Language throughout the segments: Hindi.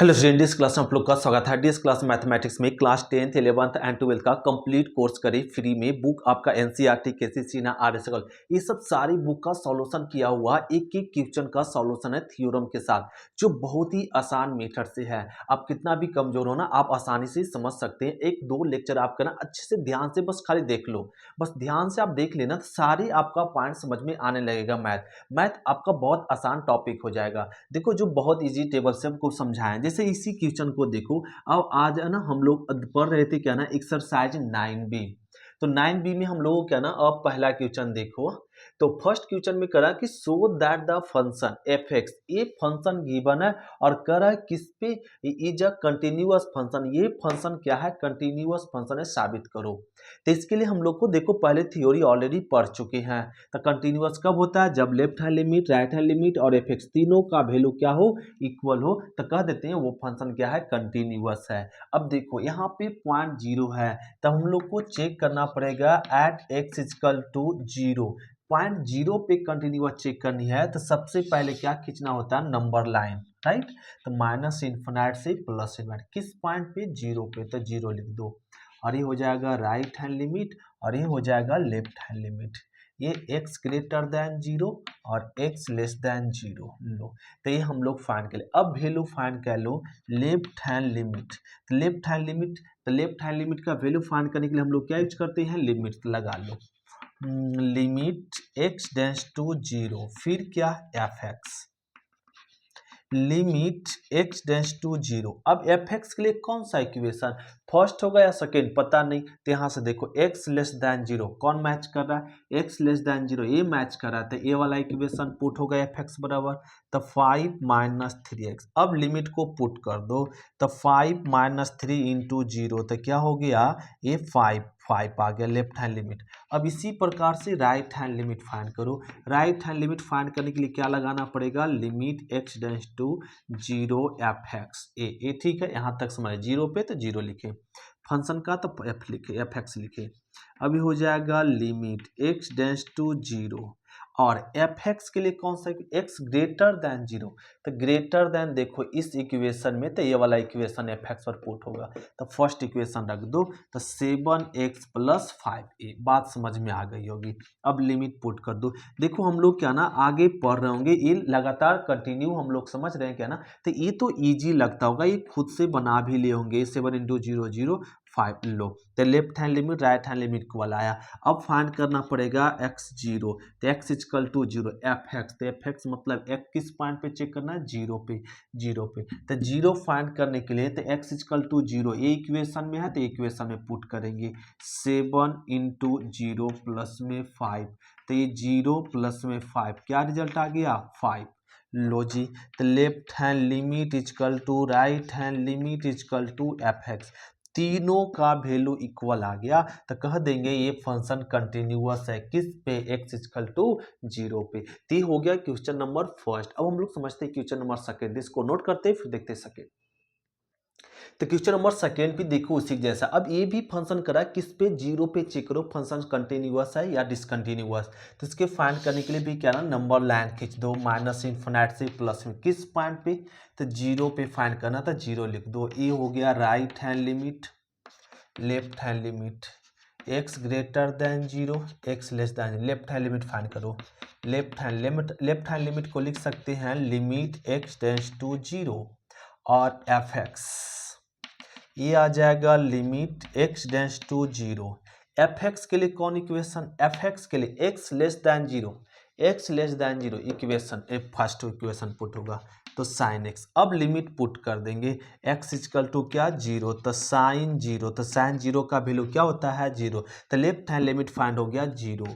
हेलो स्टूडेंट, इस क्लास में आप लोग का स्वागत है। इस क्लास मैथमेटिक्स में class 10th 11th and 12th का कंप्लीट कोर्स करें फ्री में। बुक आपका एनसीईआरटी केसीसी ना आरएसएल ये सब सारी बुक का सॉल्यूशन किया हुआ एक एक क्वेश्चन का सॉल्यूशन है थ्योरम के साथ, जो बहुत ही आसान मेथड से है। आप कितना भी कमजोर हो ना, आप आसानी से समझ सकते हैं। एक दो लेक्चर आपका ना अच्छे से ध्यान से बस खाली देख लो, बस ध्यान से आप देख लेना, सारे आपका पॉइंट समझ में आने लगेगा। मैथ आपका बहुत आसान टॉपिक हो जाएगा। देखो, जो बहुत इजी टेबल से हमको समझाएं, जैसे इसी क्वेश्चन को देखो। अब आज है ना, हम लोग पढ़ रहे थे क्या ना, एक्सरसाइज 9B। तो 9B में हम लोग क्या ना, अब पहला क्वेश्चन देखो। तो फर्स्ट क्वेश्चन में करा कि so that the function f x, ये फंक्शन गिवन है और करा किस पे, इज अ कंटिन्यूअस फंक्शन। ये फंक्शन क्या है, कंटिन्यूअस फंक्शन है, साबित करो। तो इसके लिए हम लोग को देखो, पहले थ्योरी ऑलरेडी पढ़ चुके हैं। तो कंटिन्यूअस कब होता है, जब left hand limit, right hand limit और एफ एक्स तीनों का वैल्यू क्या हो, इक्वल हो, तो कह देते हैं वो फंक्शन क्या है, कंटिन्यूअस है। अब देखो यहाँ पे पॉइंट जीरो है, तब हम लोग को चेक करना पड़ेगा at x equal to zero. Point zero पे कंटिन्यूअस चेक करनी है तो सबसे पहले क्या खींचना होता है, नंबर लाइन, राइट। तो माइनस इन्फिनाइट से प्लस इन्फिनाइट, किस पॉइंट पे, जीरो पे, तो जीरो लिख दो। और ये हो जाएगा राइट हैंड लिमिट और ये हो जाएगा लेफ्ट हैंड लिमिट। ये x ग्रेटर देन जीरो और x लेस देन जीरो लो। तो ये हम लोग फाइंड कर ले। अब वैल्यू फाइंड कर लो लेफ्ट हैंड लिमिट। तो लेफ्ट हैंड लिमिट, तो लेफ्ट हैंड लिमिट का वैल्यू फाइंड करने के लिए हम लोग क्या यूज करते हैं, लिमिट लगा लो। Limit x tends to zero, फिर क्या, f x, limit x tends to zero. अब एफ एक्स के लिए कौन सा इक्वेशन, फर्स्ट होगा या सेकेंड पता नहीं, तो यहाँ से देखो x लेस देन जीरो कौन मैच कर रहा है, x लेस देन जीरो ये मैच कर रहा है। तो ये वाला इक्वेशन पुट होगा एफ एक्स बराबर, तो 5 माइनस 3x। अब लिमिट को पुट कर दो, तो 5 माइनस 3 इंटू जीरो, तो क्या हो गया, ये 5 आ गया लेफ्ट हैंड लिमिट। अब इसी प्रकार से राइट हैंड लिमिट फाइंड करो। राइट हैंड लिमिट फाइंड करने के लिए क्या लगाना पड़ेगा, limit x tends to zero f x a, ठीक है। यहाँ तक समझ, जीरो पे तो जीरो लिखे, फंक्शन का तो एफ लिखे, एफ एक्स लिखे। अभी हो जाएगा limit x tends to zero और एफ एक्स के लिए कौन सा, x ग्रेटर देन जीरो। तो ग्रेटर देन देखो इस इक्वेशन में, तो ये वाला इक्वेशन एफ एक्स पर पुट होगा। तो फर्स्ट इक्वेशन रख दो, तो 7x प्लस 5a, बात समझ में आ गई होगी। अब लिमिट पुट कर दो। देखो हम लोग क्या ना आगे पढ़ रहे होंगे, ये लगातार कंटिन्यू हम लोग समझ रहे हैं क्या ना, तो ये तो इजी लगता होगा, ये खुद से बना भी ले होंगे। 7 इंटू जीरो जीरो 5 लो, तो left hand limit right hand limit को वाला आया। अब फाइंड करना पड़ेगा x जीरो, तो x equal to zero f x, तो एफ एक्स मतलब x किस पॉइंट पे चेक करना है, जीरो पे, जीरो पे। तो जीरो फाइंड करने के लिए तो x इक्वल टू जीरो, ये इक्वेशन में है तो इक्वेशन में पुट करेंगे। 7 इंटू जीरो प्लस में 5, तो ये जीरो प्लस में 5, क्या रिजल्ट आ गया, 5। लो जी, तो left hand limit equal to right hand limit equal to f x, तीनों का वैल्यू इक्वल आ गया। तो कह देंगे ये फंक्शन कंटिन्यूअस है, किस पे, x इक्वल टू जीरो पे। तो ये हो गया क्वेश्चन नंबर फर्स्ट। अब हम लोग समझते हैं क्वेश्चन नंबर सेकेंड, इसको नोट करते हैं फिर देखते हैं सेकेंड। तो क्वेश्चन नंबर सेकेंड भी देखो उसी जैसा। अब ये भी फंक्शन करा किस पे, जीरो पे चेक करो फंक्शन कंटिन्यूअस है या डिसकंटिन्यूअस। तो इसके फाइंड करने के लिए भी क्या ना, नंबर लाइन खींच दो, माइनस इन्फिनिट से प्लस में, किस पॉइंट पे, तो जीरो पे फाइंड करना था, जीरो लिख दो। ये हो गया right hand limit, left hand limit, x greater than zero, x less than, left hand limit find करो। लेफ्ट हैंड लिमिट को लिख सकते हैं limit x tends to zero और एफ एक्स, ये आ जाएगा limit x tends to zero. F x के लिए कौन इक्वेशन, एफ एक्स के लिए x less than zero, x less than zero equation, first equation put होगा, तो साइन x। अब लिमिट पुट कर देंगे, x इक्वल टू क्या, जीरो, तो साइन जीरो, तो साइन जीरो का वैल्यू क्या होता है, जीरो। तो लेफ्ट हैंड लिमिट फाइंड हो गया जीरो।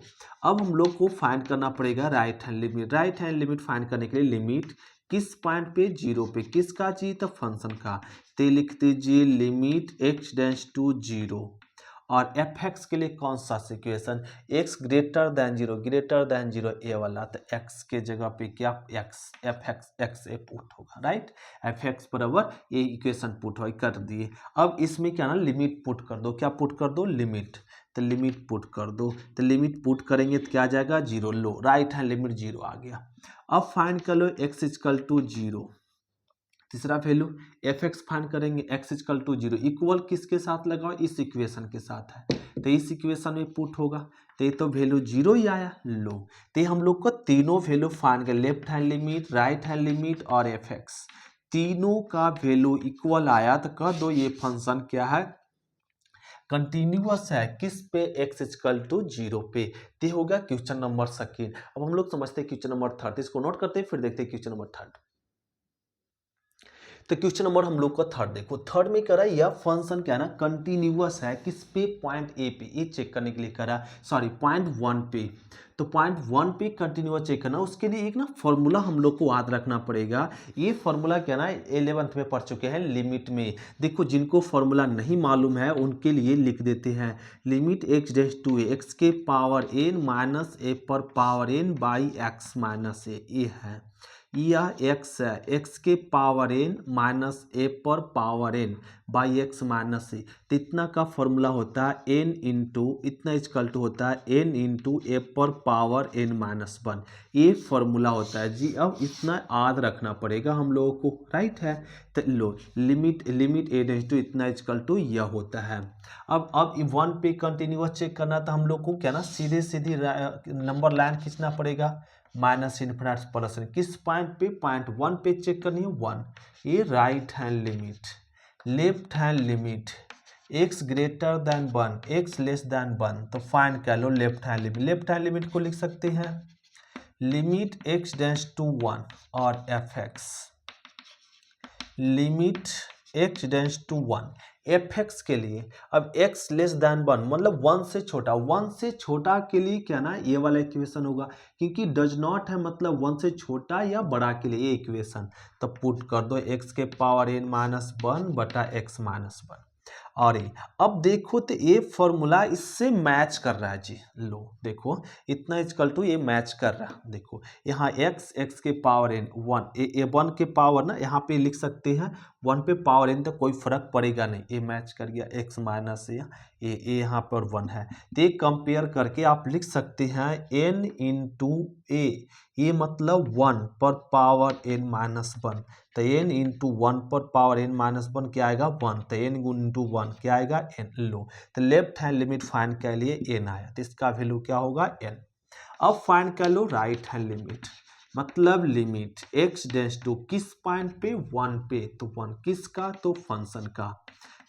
अब हम लोग को फाइंड करना पड़ेगा right hand limit. Right hand limit find करने के लिए लिमिट किस पॉइंट पे, जीरो पे, किसका चाहिए, तो फंक्शन का। तो लिख दीजिए limit x tends to zero और एफ एक्स के लिए कौन सा equation, x greater than zero, greater than zero a वाला, तो x के जगह पे क्या, x, f x x a put होगा, राइट। एफ एक्स बराबर ये इक्वेशन पुट हो कर दिए। अब इसमें क्या ना, लिमिट पुट कर दो, क्या पुट कर दो, लिमिट। तो लिमिट पुट कर दो, तो लिमिट पुट करेंगे तो क्या आ जाएगा, जीरो। लो, राइट हैंड लिमिट जीरो आ गया। अब फाइंड कर लो x इक्वल टू जीरो, तीसरा वैल्यू एफ एक्स फाइंड करेंगे, एक्स इक्वल टू 0 इक्वल किसके साथ लगाओ, इस इक्वेशन के साथ है, तो इस इक्वेशन में पुट होगा, तो ये तो वैल्यू 0 ही आया। लो, तो हम लोग को तीनों वैल्यू फाइंड कर, left hand limit, right hand limit और एफ एक्स, तीनों का वैल्यू इक्वल आया, तो कह दो ये फंक्शन क्या है, कंटिन्यूअस है। किस पे, एक्स इक्वल टू 0 पे। ते होगा क्वेश्चन नंबर सेकेंड। अब हम लोग समझते हैं क्वेश्चन नंबर थर्ड, इसको नोट करते हैं फिर देखते हैं क्वेश्चन नंबर थर्ड। तो क्वेश्चन नंबर हम लोग का थर्ड देखो, थर्ड में करा यह फंक्शन क्या ना कंटिन्यूअस है, किस पे, पॉइंट ए पे, ये चेक करने के लिए करा, सॉरी पॉइंट 1 पे। तो पॉइंट 1 पे कंटिन्यूअस चेक करना, उसके लिए एक ना फॉर्मूला हम लोग को याद रखना पड़ेगा। ये फॉर्मूला क्या ना 11th में पढ़ चुके हैं लिमिट में। देखो जिनको फॉर्मूला नहीं मालूम है उनके लिए लिख देते हैं, limit x tends to x के पावर एन माइनस ए पर power n by x minus a, ये है, यह एक्स है, एक्स के पावर एन माइनस ए पर power n by x minus a, तो इतना का फॉर्मूला होता है एन इंटू इतना इक्वल टू होता है एन इंटू ए पर पावर एन माइनस 1, ये फॉर्मूला होता है जी। अब इतना याद रखना पड़ेगा हम लोगों को, राइट है। तो लो लिमिट ए डेज टू इतना इक्वल टू यह होता है। अब 1 पे कंटिन्यूअस चेक करना, तो हम लोग को क्या ना सीधे सीधी नंबर लाइन खींचना पड़ेगा, माइनस इन्फिनिट प्लस, किस पॉइंट पे, पॉइंट 1 पे चेक करनी है 1। ये right hand limit, left hand limit, x greater than 1 x less than 1, तो फाइंड कर लो left hand limit. Left hand limit को लिख सकते हैं लिमिट x डेंस टू 1 और f x, limit x tends to 1 f x के लिए। अब x लेस देन 1 मतलब 1 से छोटा, 1 से छोटा के लिए क्या ना ये वाला इक्वेशन होगा, क्योंकि डज नॉट है मतलब 1 से छोटा या बड़ा के लिए ये इक्वेशन। तो पुट कर दो x के पावर n माइनस 1 बटा x माइनस 1, और ये अब देखो तो ये फॉर्मूला इससे मैच कर रहा है जी। लो देखो इतना इक्वल टू ये मैच कर रहा है, देखो यहाँ x के पावर n 1, ये 1 के पावर ना यहाँ पे लिख सकते हैं 1 पे पावर n, तो कोई फर्क पड़ेगा नहीं, ये मैच कर गया x माइनस ये यहाँ पर 1 है, तो ये कंपेयर करके आप लिख सकते हैं n इंटू ये मतलब 1 पर पावर n माइनस 1, तो n इंटू 1 पर पावर n माइनस 1 क्या आएगा 1, तो n इंटू 1 क्या आएगा n। लो तो लेफ्ट हैंड लिमिट फाइंड कर लिए n आया, तो इसका वैल्यू क्या होगा n। अब फाइंड कर लो राइट हैंड लिमिट, मतलब लिमिट x डेंस टू किस पॉइंट पे 1 पे, तो 1 किसका, तो फंक्शन का,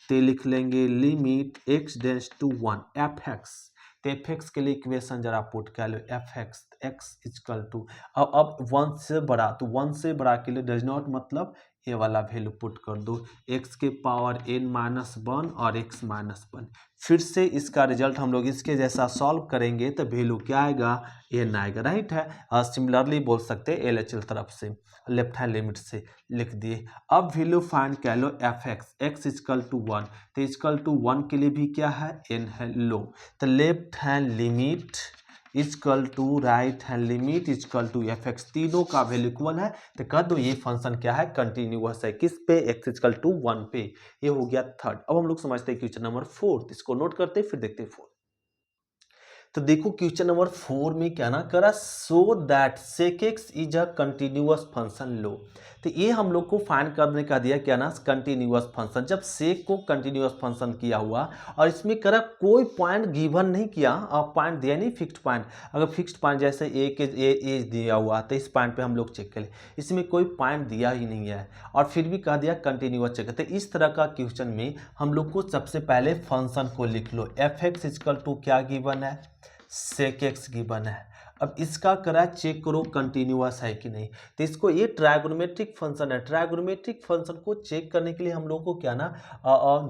तो लिख लेंगे limit x tends to 1 f x, तो एफ एक्स के लिए इक्वेशन जरा पुट कर लो, f x x equal to अब 1 से बड़ा, तो 1 से बड़ा के लिए डज नॉट मतलब ये वाला वैल्यू पुट कर दो, x के पावर n माइनस 1 और x माइनस 1। फिर से इसका रिजल्ट हम लोग इसके जैसा सॉल्व करेंगे तो वैल्यू क्या आएगा n आएगा, राइट है। सिमिलरली बोल सकते हैं LHL तरफ से लेफ्ट हैंड लिमिट से लिख दिए। अब वैल्यू फाइंड कर लो f x, x equal to 1, तो इक्वल टू 1 के लिए भी क्या है n है। लो तो left hand limit equal to right hand limit equal to f x, तीनों का वैल्यू इक्वल है, तो कह दो ये फंक्शन क्या है कंटिन्यूअस है, किस पे, एक्स इक्वल टू 1 पे। ये हो गया थर्ड। अब हम लोग समझते हैं क्वेश्चन नंबर 4, इसको नोट करते हैं फिर देखते हैं 4। तो देखो क्वेश्चन नंबर 4 में क्या ना करा, so that sec x is a continuous function. लो तो ये हम लोग को फाइंड करने का दिया क्या ना कंटिन्यूअस फंक्शन, जब सेक को कंटिन्यूअस फंक्शन किया हुआ और इसमें करा कोई पॉइंट गिवन नहीं किया और पॉइंट दिया नहीं फिक्स्ड पॉइंट, अगर फिक्स्ड पॉइंट जैसे ए दिया हुआ तो इस पॉइंट पे हम लोग चेक करें, इसमें कोई पॉइंट दिया ही नहीं है और फिर भी कह दिया कंटिन्यूअस चेक करते। इस तरह का क्वेश्चन में हम लोग को सबसे पहले फंक्शन को लिख लो, एफ एक्स इक्वल टू क्या गिवन है, सेक एक्स गिवन है। अब इसका करा चेक करो कंटिन्यूअस है कि नहीं, तो इसको ये ट्रायगोनोमेट्रिक फंक्शन है, ट्रायगोनोमेट्रिक फंक्शन को चेक करने के लिए हम लोग को क्या ना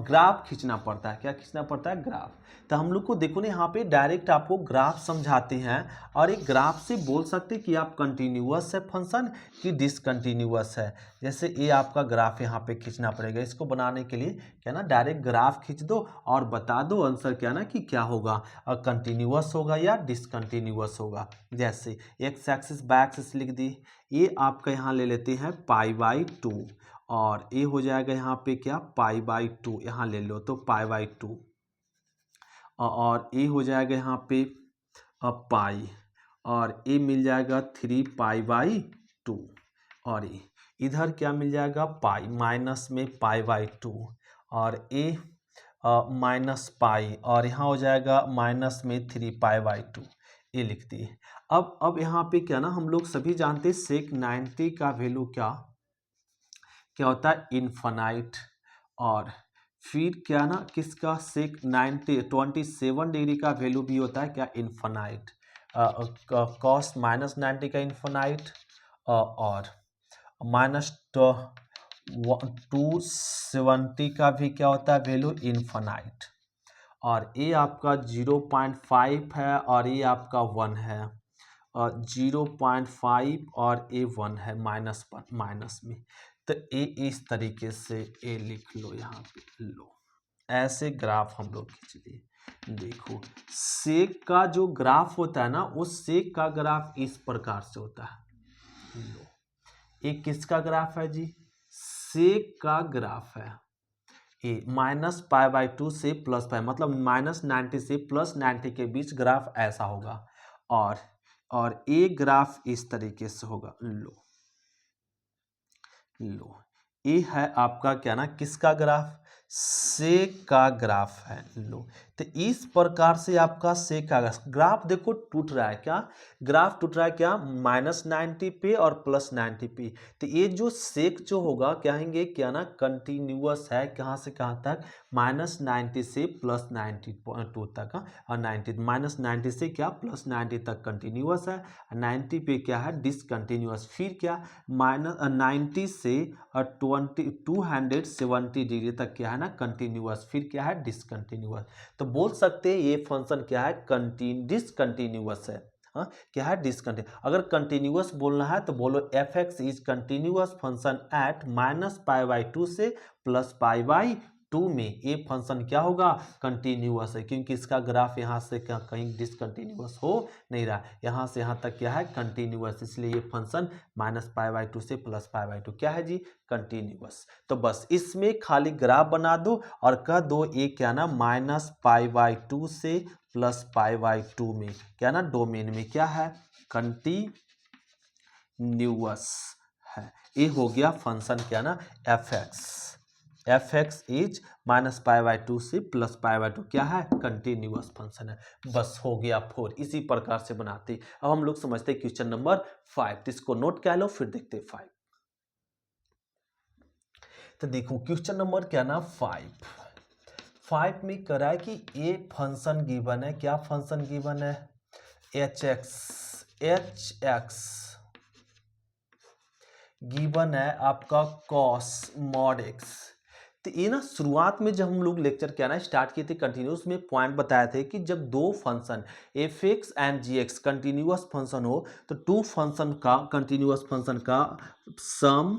ग्राफ खींचना पड़ता है, क्या खींचना पड़ता है ग्राफ। तो हम लोग को देखो ना यहाँ पे डायरेक्ट आपको ग्राफ समझाते हैं और एक ग्राफ से बोल सकते हैं कि आप कंटिन्यूअस है फंक्शन कि डिसकंटिन्यूअस है। जैसे ये आपका ग्राफ यहाँ पे खींचना पड़ेगा, इसको बनाने के लिए क्या ना डायरेक्ट ग्राफ खींच दो और बता दो आंसर क्या ना कि क्या होगा, कंटिन्यूअस होगा या डिसकंटिन्यूअस होगा। जैसे एक्स एक्सिस बाय एक्सिस लिख दी, ये आपका यहाँ ले लेते हैं π/2 और ये हो जाएगा यहाँ पे क्या π/2, यहाँ ले लो तो π/2 और ये हो जाएगा यहाँ पे पाई और ये मिल जाएगा 3π/2 और इधर क्या मिल जाएगा पाई, माइनस में पाई बाई 2 और ए माइनस पाई और यहाँ हो जाएगा माइनस में 3 पाई बाई 2, ये लिख दिए। अब यहाँ पे क्या ना हम लोग सभी जानते हैं सेक 90 का वैल्यू क्या होता है इनफाइनाइट, और फिर क्या ना किसका सेक 27 डिग्री का वैल्यू भी होता है क्या इनफाइनाइट, कॉस माइनस 90 का इनफाइनाइट और माइनस 270 का भी क्या होता है वैल्यू इनफाइनाइट, और ये आपका 0.5 है और ये आपका 1 है, और 0.5 और ए 1 है माइनस में। तो ए इस तरीके से ए लिख लो, यहाँ पे लो ऐसे ग्राफ हम लोग खींच लिए। देखो सेक का जो ग्राफ होता है ना, उस सेक का ग्राफ इस प्रकार से होता है। लो ये किसका ग्राफ है जी, सेक का ग्राफ है। ए माइनस पाई बाई 2 से प्लस पाई, मतलब माइनस 90 से प्लस 90 के बीच ग्राफ ऐसा होगा, और ए ग्राफ इस तरीके से होगा। लो ये है आपका क्या ना किसका ग्राफ, सेक का ग्राफ है। लो तो इस प्रकार से आपका सेक का ग्राफ देखो टूट रहा है, क्या ग्राफ टूट रहा है क्या माइनस 90 पे और प्लस 90 पे। तो ये जो सेक जो होगा कहेंगे क्या ना कंटिन्यूअस है, कहाँ से कहाँ तक माइनस 90 से प्लस 92 तक, और 90 माइनस 90 से क्या प्लस 90 तक कंटिन्यूअस है, 90 पे क्या है डिसकंटिन्यूअस, फिर क्या माइनस 90 से 270 डिग्री तक क्या है ना कंटिन्यूअस, फिर क्या है डिसकंटिन्यूअस। तो बोल सकते हैं ये फंक्शन क्या है डिसकंटिन्यूअस है। हाँ क्या है डिसकंटिन्यूअस। अगर कंटिन्यूअस बोलना है तो बोलो F x is continuous function at minus pi by 2 से प्लस पाई बाई 2 में। ये फंक्शन क्या होगा कंटिन्यूअस है, क्योंकि इसका ग्राफ यहाँ से क्या कहीं डिसकंटिन्यूअस हो नहीं रहा, यहाँ से यहाँ तक क्या है कंटिन्यूअस, इसलिए ये फंक्शन माइनस पाई बाई 2 से प्लस पाई बाई 2 क्या है जी कंटिन्यूअस। तो बस इसमें खाली ग्राफ बना दो और कह दो ये क्या ना माइनस पाई बाई 2 से प्लस पाई बाई 2 में क्या ना डोमेन में क्या है कंटिन्यूअस है। ये हो गया फंक्शन क्या ना F x is minus pi by 2 से प्लस पाई बाई 2 क्या है कंटिन्यूअस फंक्शन है। बस हो गया 4, इसी प्रकार से बनाते। अब हम लोग समझते हैं क्वेश्चन नंबर 5, तो इसको नोट क्या लो फिर देखते 5। तो देखो क्वेश्चन नंबर क्या ना 5 में करा है कि ए फंक्शन गिवन है, क्या फंक्शन गिवन है एच एक्स गिवन है आपका कॉस मॉड एक्स। तो ये ना शुरुआत में जब हम लोग लेक्चर क्या ना स्टार्ट किए थे कंटिन्यूस में पॉइंट बताए थे कि जब दो function f x and g x continuous function हो तो टू फंक्शन का कंटिन्यूअस फंक्शन का sum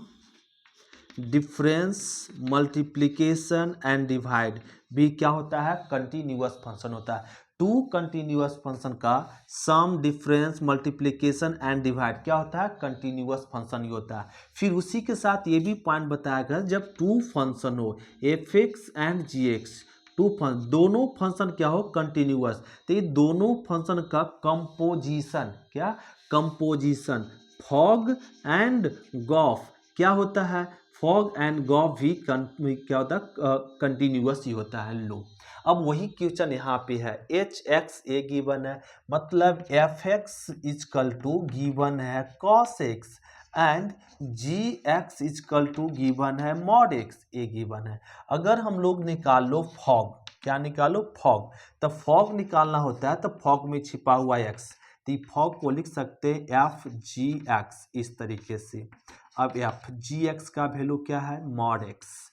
difference multiplication and divide भी क्या होता है कंटिन्यूअस फंक्शन होता है। टू कंटिन्यूअस फंक्शन का sum difference multiplication and divide क्या होता है कंटिन्यूअस फंक्शन ही होता है। फिर उसी के साथ ये भी पॉइंट बताया गया जब टू फंक्शन हो f x and g x, two function दोनों फंक्शन क्या हो कंटिन्यूअस, तो ये दोनों फंक्शन का कंपोजिशन क्या कंपोजिशन फॉग एंड गॉफ क्या होता है फॉग एंड गॉफ भी क्या होता है कंटिन्यूअस ही होता है। लो अब वही क्वेश्चन यहाँ पे है एच एक्स ए गिवन है, मतलब f x equal to given है cos x and g x equal to given है मॉड एक्स ए गिवन है। अगर हम लोग निकाल लो फॉग, क्या निकालो फॉग, तो फॉग निकालना होता है तो फॉग में छिपा हुआ एक्स, तो फॉग को लिख सकते हैं एफ जी एक्स इस तरीके से। अब एफ जी एक्स का वैल्यू क्या है मॉड एक्स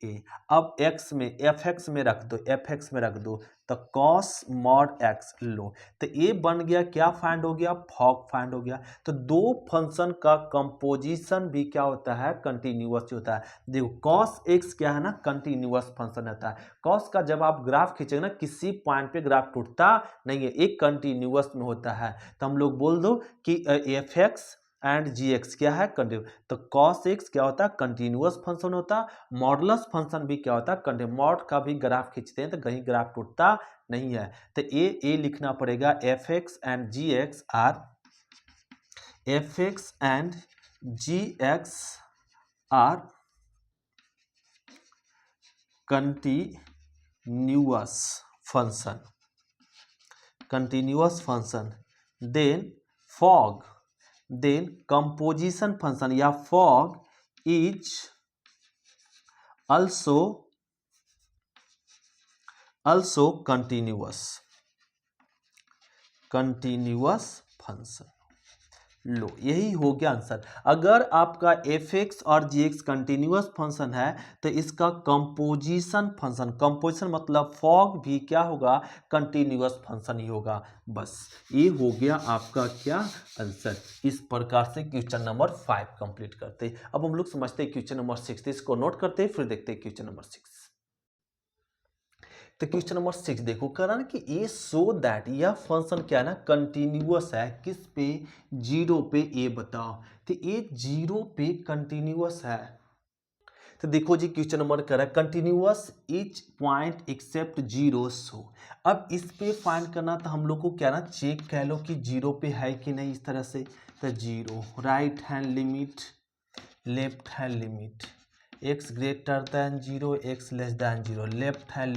ए। अब एक्स में एफ एक्स में रख दो, एफ एक्स में रख दो तो कॉस मॉड एक्स लो, तो ए बन गया क्या फाइंड हो गया फॉग फाइंड हो गया। तो दो फंक्शन का कंपोजिशन भी क्या होता है कंटिन्यूअस होता है। देखो कॉस एक्स क्या है ना कंटिन्यूअस फंक्शन होता है। कॉस का जब आप ग्राफ खींचेंगे ना किसी पॉइंट पे ग्राफ टूटता नहीं है, एक कंटिन्यूअस में होता है। तो हम लोग बोल दो कि f x and g x क्या है कंटिन्यूस, तो कॉस एक्स क्या होता है कंटिन्यूअस फंक्शन होता है। मॉडुलस फंक्शन भी क्या होता है कंटिन्यूस, मॉड का भी ग्राफ खींचते हैं तो कहीं ग्राफ टूटता नहीं है। तो ए लिखना पड़ेगा f x and g x are f x and g x are continuous function then composition function या fog is also continuous function। लो, यही हो गया आंसर। अगर आपका एफ एक्स और जी एक्स कंटिन्यूस फंक्शन है तो इसका कंपोजिशन मतलब फॉग भी क्या होगा, कंटिन्यूस फंक्शन ही होगा। बस ये हो गया आपका क्या आंसर। इस प्रकार से क्वेश्चन नंबर 5 कंप्लीट करते हैं। अब हम लोग समझते हैं क्वेश्चन नंबर 6, इसको नोट करते हैं फिर देखते हैं क्वेश्चन नंबर 6। तो क्वेश्चन नंबर 6 देखो, कह रहा ना कि ए सो दैट, यह फंक्शन क्या है ना, कंटिन्यूअस है। किस पे, जीरो पे। ए बताओ, तो ए जीरो पे कंटिन्यूअस है। तो देखो जी क्वेश्चन नंबर कह रहा है continuous each point except zero so. अब इस पे फाइंड करना, तो हम लोग को क्या ना चेक कह लो कि जीरो पे है कि नहीं, इस तरह से। तो zero, right hand limit, left hand limit, x greater than zero, x less than zero, left hand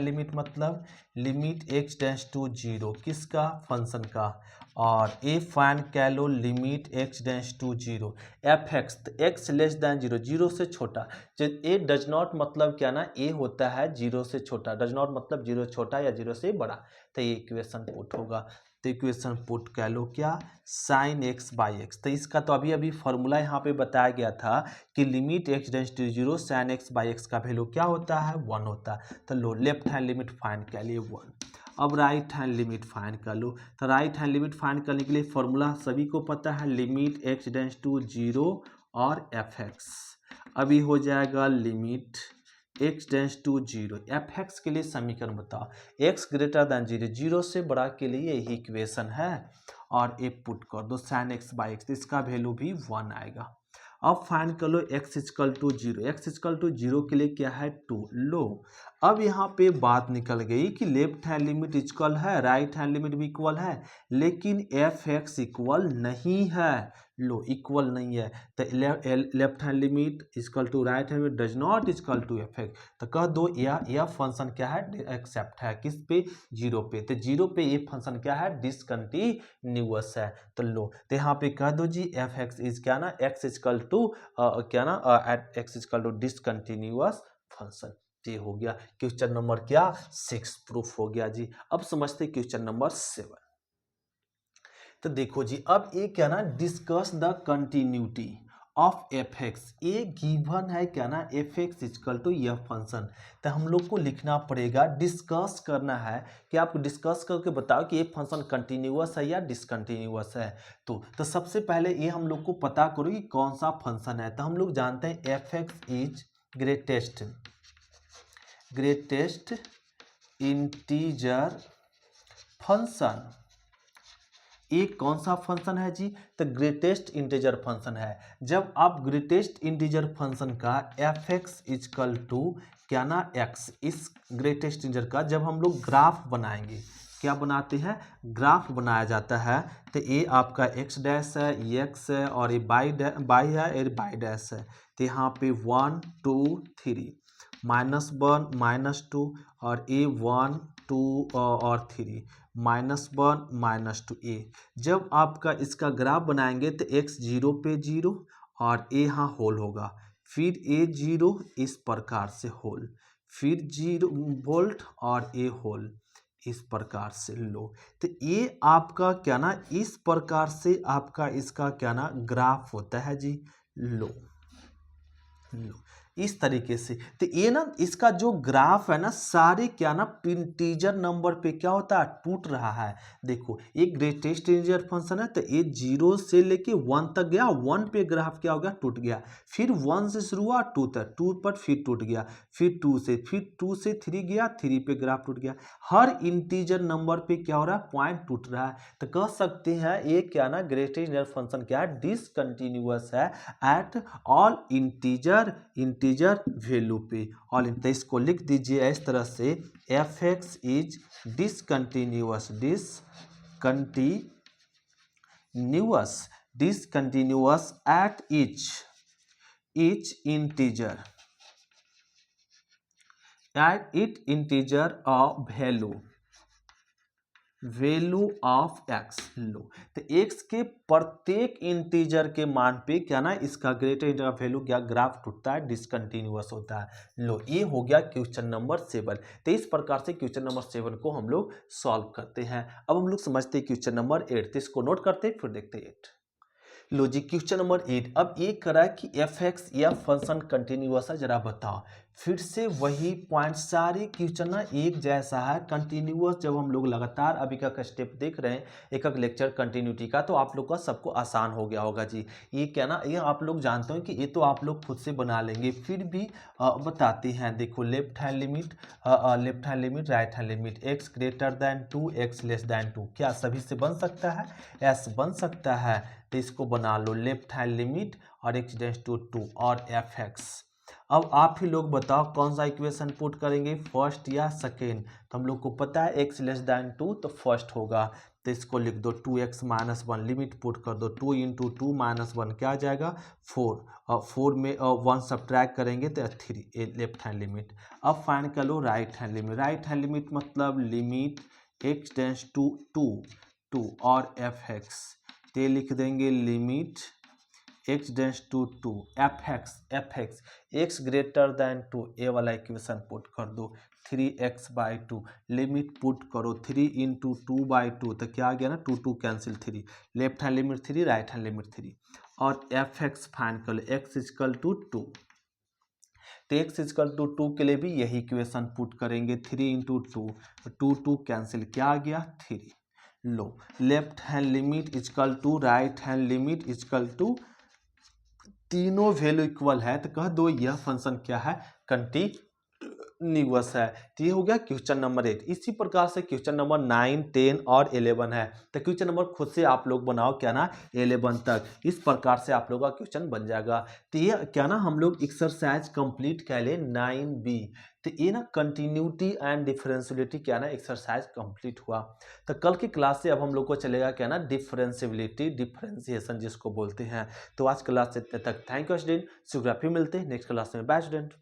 limit मतलब limit x tends to zero, किसका, फंक्शन का। और ए फाइन कह लो limit x tends to zero, f x x less than zero, zero से छोटा। ए डज नॉट मतलब क्या ना, ए होता है जीरो से छोटा, डज नॉट मतलब जीरो छोटा या जीरो से बड़ा। तो ये इक्वेशन पुट होगा। तो इक्वेशन पुट कह लो क्या, साइन एक्स बाई एक्स। तो इसका तो अभी अभी फॉर्मूला यहाँ पे बताया गया था कि limit x tends to zero, sine x by x का वैल्यू क्या होता है, 1 होता है। तो लो, लेफ्ट हैंड लिमिट फाइंड कर लिए 1। अब राइट हैंड लिमिट फाइंड कर लो। तो राइट हैंड लिमिट फाइंड करने के लिए फॉर्मूला सभी को पता है, limit x tends to zero और एफ एक्स। अभी हो जाएगा limit x tends to zero, f x के लिए समीकरण बताओ, x greater than zero, zero से बड़ा के लिए यही इक्वेशन है। और ए पुट कर दो साइन एक्स बाई एक्स, इसका वैल्यू भी 1 आएगा। अब फाइंड कर लो x equal to zero, x equal to zero के लिए क्या है, 2। लो, अब यहाँ पे बात निकल गई कि लेफ्ट हैंड लिमिट इक्वल है, राइट हैंड लिमिट भी इक्वल है, लेकिन एफ एक्स इक्वल नहीं है। लो, इक्वल नहीं है, तो left hand limit equal to right hand limit does not equal to f x. तो कह दो यह फंक्शन क्या है, एक्सेप्ट है, किस पे, जीरो पे। तो जीरो पे ये फंक्शन क्या है, डिसकंटिन्यूअस है। तो लो, तो यहाँ पे कह दो जी एफ एक्स इज क्या ना, एक्स इक्वल टू क्या ना, at x equal to discontinuous function. ये हो गया क्वेश्चन नंबर क्या, 6 प्रूफ हो गया जी। अब समझते क्वेश्चन नंबर 7। तो देखो जी, अब ये क्या ना, discuss the continuity of F x. ये गिवन है क्या ना, एफ एक्स इक्वल टू यह फंक्शन। तो हम लोग को लिखना पड़ेगा, डिस्कस करना है कि आप डिस्कस करके बताओ कि ये फंक्शन कंटिन्यूअस है या डिसकंटिन्यूअस है। तो सबसे पहले ये हम लोग को पता करो कि कौन सा फंक्शन है। तो हम लोग जानते हैं F x is greatest integer function. एक कौन सा फंक्शन है जी, तो ग्रेटेस्ट इंटीजर फंक्शन है। जब आप ग्रेटेस्ट इंटीजर फंक्शन का एफ एक्स इक्वल टू क्या ना एक्स, इस ग्रेटेस्ट इंटीजर का जब हम लोग ग्राफ बनाएंगे, क्या बनाते हैं, ग्राफ बनाया जाता है। तो ये आपका एक्स डैश है, ये एक्स है, और ये बाई है, ये बाई डैश है। तो यहाँ पे 1 2 3 -1 -2, और ए 1 2 और 3 -1 -2 ए। जब आपका इसका ग्राफ बनाएंगे तो x जीरो पे जीरो और ए यहाँ होल होगा, फिर ए जीरो इस प्रकार से होल, फिर जीरो वोल्ट और ए होल इस प्रकार से। लो, तो ये आपका क्या ना, इस प्रकार से आपका इसका क्या ना ग्राफ होता है जी। लो, इस तरीके से। तो ये ना, इसका जो ग्राफ है ना, सारे क्या ना इंटीजर नंबर पे क्या होता है, टूट रहा है। देखो, एक ग्रेटेस्ट इंटीजर फंक्शन है, तो ये 0 से लेके 1 तक गया, 1 पे ग्राफ क्या हो गया, टूट गया। फिर 1 से शुरू हुआ, 2 तक, 2 पर फिर टूट गया, फिर 2 से 3 गया, 3 पे ग्राफ टूट गया। हर इंटीजर नंबर पे क्या हो रहा है, पॉइंट टूट रहा है। तो कह सकते हैं ये क्या ना, ग्रेटेस्ट इंटीजर फंक्शन क्या है, डिसकंटिन्यूअस है एट ऑल इंटीजर वैल्यू पे। ऑल, तो इसको लिख दीजिए इस तरह से, F x is discontinuous discontinuous at each integer of value of x लो। तो x के प्रत्येक इंटीजर के मान पे क्या ना इसका ग्रेटर इंटीजर का वैल्यू क्या ग्राफ टूटता है, डिसकंटिन्यूअस होता है। लो ये हो गया क्वेश्चन नंबर 7। तो इस प्रकार से क्वेश्चन नंबर 7 को हम लोग सॉल्व करते हैं। अब हम लोग समझते हैं क्वेश्चन नंबर 8। तो इसको नोट करते हैं फिर देखते हैं 8। लो जी क्वेश्चन नंबर 8। अब ये करा कि एफ एक्स या फंक्शन कंटिन्यूअस है, जरा बताओ। फिर से वही पॉइंट, सारे क्वेश्चन ना एक जैसा है। कंटिन्यूअस जब हम लोग लगातार अभी का स्टेप देख रहे हैं एक एक लेक्चर कंटिन्यूटी का, तो आप लोग का सबको आसान हो गया होगा जी। ये क्या ना, ये आप लोग जानते हो कि ये तो आप लोग खुद से बना लेंगे, फिर भी बताते हैं। देखो left hand limit right hand limit, x greater than 2 x less than 2, क्या सभी से बन सकता है? एस बन सकता है। तो इसको बना लो लेफ्ट हैंड लिमिट और x टेंड्स टू 2 और एफ एक्स। अब आप ही लोग बताओ कौन सा इक्वेशन पुट करेंगे, फर्स्ट या सेकेंड? तो हम लोग को पता है x लेस देन 2 तो फर्स्ट होगा। तो इसको लिख दो 2x माइनस 1, लिमिट पुट कर दो 2 इंटू 2 माइनस 1 क्या आ जाएगा 4, और 4 में 1 सब्ट्रैक्ट करेंगे तो 3, लेफ्ट हैंड लिमिट। अब फाइंड कर लो right hand limit. Right hand limit मतलब लिमिट x टेंड्स टू 2 और एफ एक्स। ते लिख देंगे limit x tends to 2 f x x greater than 2, ए वाला इक्वेशन पुट कर दो 3x/2, लिमिट पुट करो 3 इंटू 2/2, तो क्या आ गया ना 2 cancel 3, left hand limit 3 right hand limit 3, और एफ एक्स फाइंड कर लो x इक्वल टू 2। तो x इक्वल टू 2 के लिए भी यही इक्वेशन पुट करेंगे 3 इंटू 2 कैंसिल क्या आ गया 3। लो left hand limit equal to right hand limit equal to, तीनों वैल्यू इक्वल है तो कह दो यह फंक्शन क्या है कंटिन्यूअस है। तो ये हो गया क्वेश्चन नंबर 8। इसी प्रकार से क्वेश्चन नंबर 9, 10 और 11 है। तो क्वेश्चन नंबर खुद से आप लोग बनाओ क्या ना 11 तक, इस प्रकार से आप लोग का क्वेश्चन बन जाएगा। तो ये क्या ना हम लोग एक्सरसाइज कंप्लीट कर ले 9B। तो ये ना कंटिन्यूटी एंड डिफरेंशियबिलिटी क्या ना एक्सरसाइज कंप्लीट हुआ। तो कल की क्लास से अब हम लोग को चलेगा क्या ना डिफरेंशियबिलिटी, डिफरेंशिएशन जिसको बोलते हैं। तो आज क्लास से इतने तक, थैंक यू स्टूडेंट, शुक्रिया, फिर मिलते हैं नेक्स्ट क्लास में, बाय स्टूडेंट।